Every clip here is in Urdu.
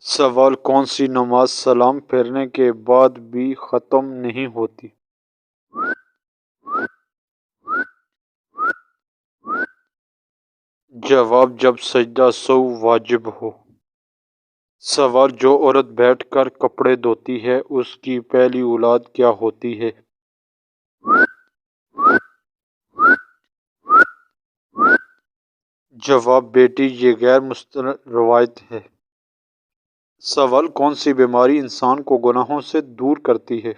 سوال: کون سی نماز سلام پھیرنے کے بعد بھی ختم نہیں ہوتی؟ جواب: جب سجدہ سہو واجب ہو۔ سوال: جو عورت بیٹھ کر کپڑے دھوتی ہے اس کی پہلی اولاد کیا ہوتی ہے؟ جواب: بیٹی۔ یہ غیر مستند روایت ہے۔ سوال: کون سی بیماری انسان کو گناہوں سے دور کرتی ہے؟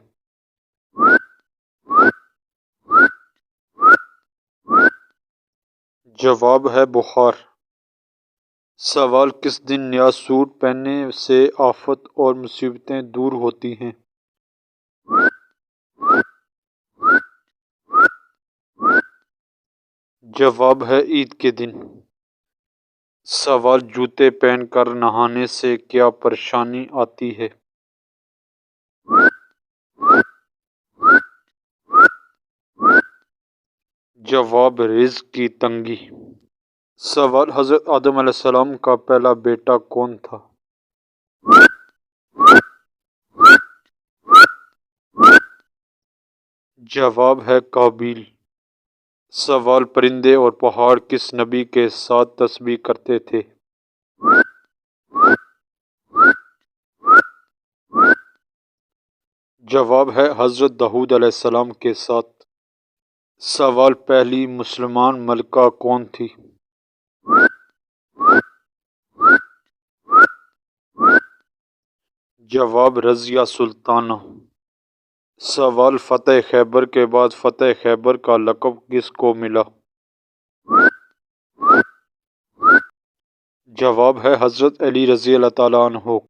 جواب ہے بخار۔ سوال: کس دن نیا سوٹ پہننے سے آفت اور مصیبتیں دور ہوتی ہیں؟ جواب ہے عید کے دن۔ سوال: جوتے پہن کر نہانے سے کیا پریشانی آتی ہے؟ جواب: رزق کی تنگی۔ سوال: حضرت آدم علیہ السلام کا پہلا بیٹا کون تھا؟ جواب ہے قابیل۔ سوال: پرندے اور پہاڑ کس نبی کے ساتھ تسبیح کرتے تھے؟ جواب ہے حضرت داؤد علیہ السلام کے ساتھ۔ سوال: پہلی مسلمان ملکہ کون تھی؟ جواب: رضیہ سلطانہ۔ سوال: فتح خیبر کے بعد فتح خیبر کا لقب کس کو ملا؟ جواب ہے حضرت علی رضی اللہ تعالیٰ عنہ۔